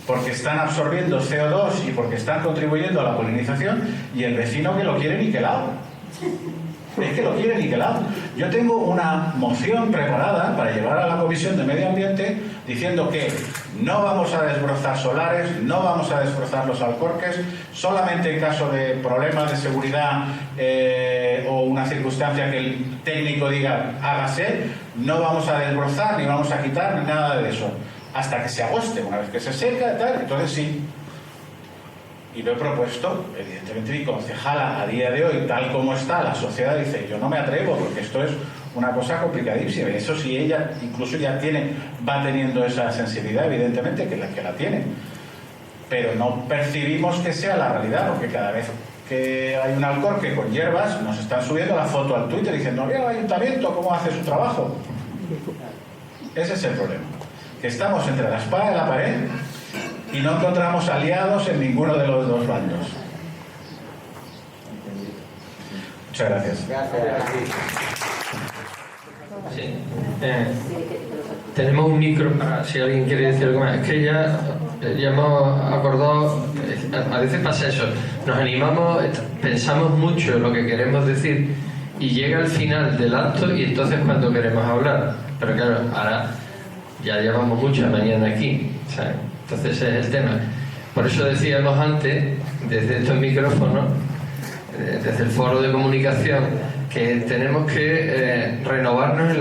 porque están absorbiendo CO2 y porque están contribuyendo a la polinización, y el vecino que lo quiere niquelado. Es que lo quiere niquelado. Yo tengo una moción preparada para llevar a la Comisión de Medio Ambiente diciendo que no vamos a desbrozar solares, no vamos a desbrozar los alcorques, solamente en caso de problemas de seguridad o una circunstancia que el técnico diga hágase, no vamos a desbrozar, ni vamos a quitar, ni nada de eso. Hasta que se agoste, una vez que se seca, tal, entonces sí. Y lo he propuesto, evidentemente mi concejala a día de hoy, tal como está la sociedad, dice, yo no me atrevo porque esto es una cosa complicadísima. Eso sí, ella incluso ya va teniendo esa sensibilidad, evidentemente, que la tiene. Pero no percibimos que sea la realidad, porque cada vez que hay un alcorque con hierbas, nos están subiendo la foto al Twitter diciendo, mira el ayuntamiento, ¿cómo hace su trabajo? Ese es el problema. Que estamos entre la espada y la pared y no encontramos aliados en ninguno de los dos bandos. Muchas gracias. Sí. Tenemos un micro para si alguien quiere decir algo más. Es que ya hemos acordado, a veces pasa eso, nos animamos, pensamos mucho en lo que queremos decir y llega el final del acto y entonces cuando queremos hablar. Pero claro, ahora ya llevamos mucha mañana aquí, ¿sabes? Entonces ese es el tema. Por eso decíamos antes, desde estos micrófonos, desde el foro de comunicación, que tenemos que renovarnos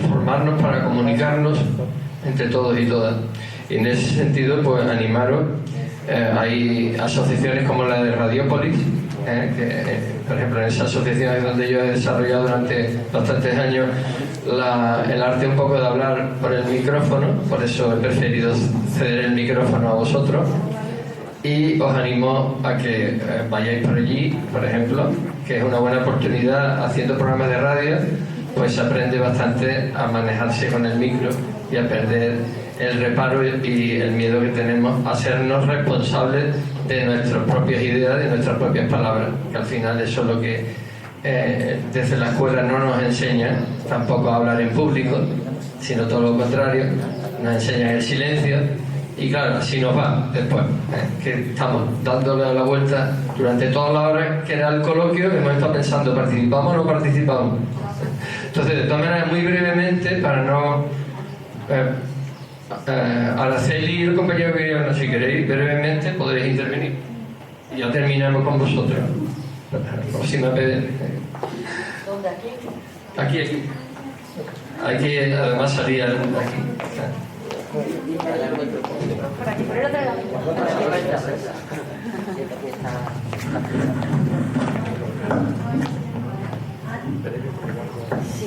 formarnos para comunicarnos entre todos y todas. Y en ese sentido, pues animaros. Hay asociaciones como la de Radiópolis, que, por ejemplo, en esa asociación es donde yo he desarrollado durante bastantes años el arte un poco de hablar por el micrófono, por eso he preferido ceder el micrófono a vosotros, y os animo a que vayáis por allí, por ejemplo, que es una buena oportunidad. Haciendo programas de radio, pues se aprende bastante a manejarse con el micro y a perder el reparo y el miedo que tenemos a sernos responsables de nuestras propias ideas, de nuestras propias palabras, que al final eso es lo que desde la escuela no nos enseñan tampoco a hablar en público, sino todo lo contrario, nos enseñan el silencio. Y claro, así nos va después, que estamos dándole la vuelta durante toda la hora que era el coloquio, hemos estado pensando, ¿participamos o no participamos? Entonces, de todas maneras, muy brevemente, para no... Araceli y el compañero Guillermo, si queréis brevemente podéis intervenir y ya terminamos con vosotros. Si me piden. ¿Dónde? ¿Aquí? Aquí. Aquí además salía aquí. Por aquí, por el otro lado. Sí,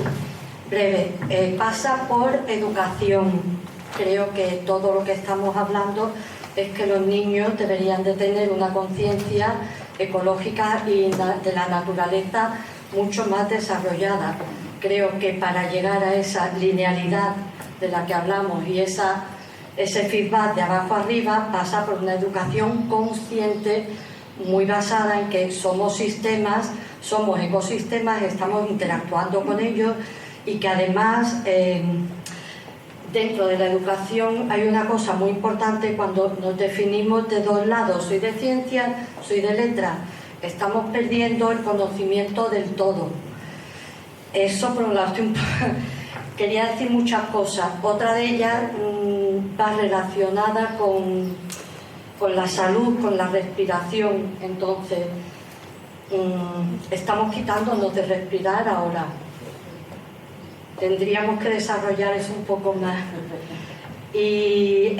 breve. Pasa por educación. Creo que todo lo que estamos hablando es que los niños deberían de tener una conciencia ecológica y de la naturaleza mucho más desarrollada. Creo que para llegar a esa linealidad de la que hablamos y ese feedback de abajo arriba pasa por una educación consciente muy basada en que somos sistemas, somos ecosistemas, estamos interactuando con ellos y que además dentro de la educación hay una cosa muy importante cuando nos definimos de dos lados, soy de ciencias, soy de letras, estamos perdiendo el conocimiento del todo. Eso por un lado, quería decir muchas cosas, otra de ellas va relacionada con la salud, con la respiración. Entonces estamos quitándonos de respirar ahora. Tendríamos que desarrollar eso un poco más. Y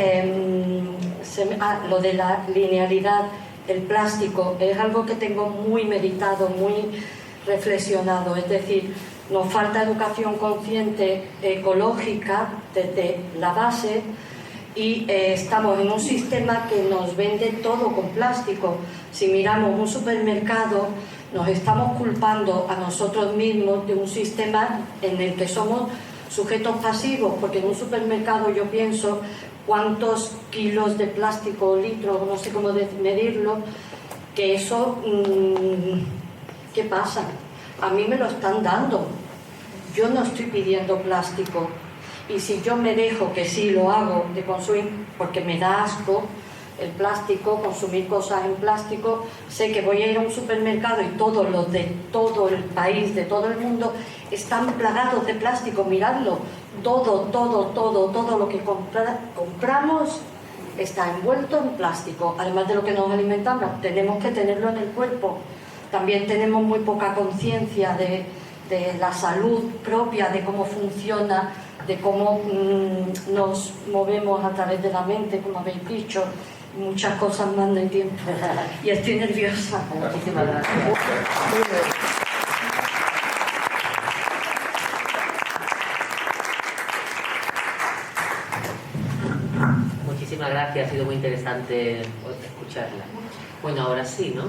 lo de la linealidad, el plástico, es algo que tengo muy meditado, muy reflexionado. Es decir, nos falta educación consciente ecológica desde la base y estamos en un sistema que nos vende todo con plástico. Si miramos un supermercado, nos estamos culpando a nosotros mismos de un sistema en el que somos sujetos pasivos, porque en un supermercado yo pienso cuántos kilos de plástico, litros, no sé cómo medirlo, que eso, ¿qué pasa? A mí me lo están dando, yo no estoy pidiendo plástico, y si yo me dejo, que sí lo hago, de consumir, porque me da asco el plástico, consumir cosas en plástico, sé que voy a ir a un supermercado y todos los de todo el país, de todo el mundo, están plagados de plástico, miradlo, todo lo que compramos está envuelto en plástico, además de lo que nos alimentamos, tenemos que tenerlo en el cuerpo. También tenemos muy poca conciencia de la salud propia, de cómo funciona, de cómo nos movemos a través de la mente, como habéis dicho, muchas cosas más no hay tiempo. Y estoy nerviosa. Muchísimas gracias. Muchísimas gracias, ha sido muy interesante escucharla. Bueno, ahora sí, ¿no?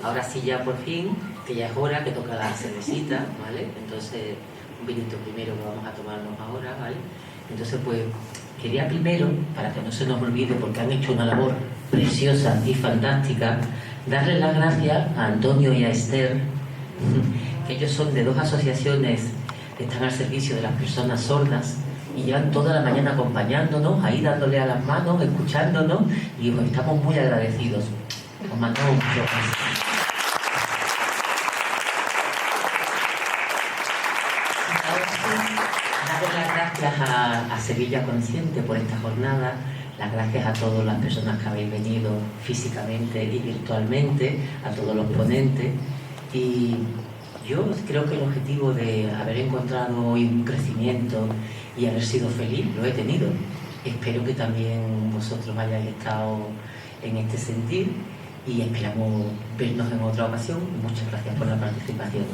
Ahora sí ya por fin, que ya es hora, que toca la cervecita, ¿vale? Entonces, un vinito primero que vamos a tomarnos ahora, ¿vale? Entonces, pues, quería primero, para que no se nos olvide, porque han hecho una labor preciosa y fantástica, darles las gracias a Antonio y a Esther, que ellos son de dos asociaciones que están al servicio de las personas sordas y llevan toda la mañana acompañándonos, ahí dándole a las manos, escuchándonos, y pues, estamos muy agradecidos. Os mandamos mucho gracias. Dar las gracias a Sevilla Consciente por esta jornada, las gracias a todas las personas que habéis venido físicamente y virtualmente, a todos los ponentes. Y yo creo que el objetivo de haber encontrado hoy un crecimiento y haber sido feliz, lo he tenido. Espero que también vosotros hayáis estado en este sentir y esperamos vernos en otra ocasión. Muchas gracias por la participación.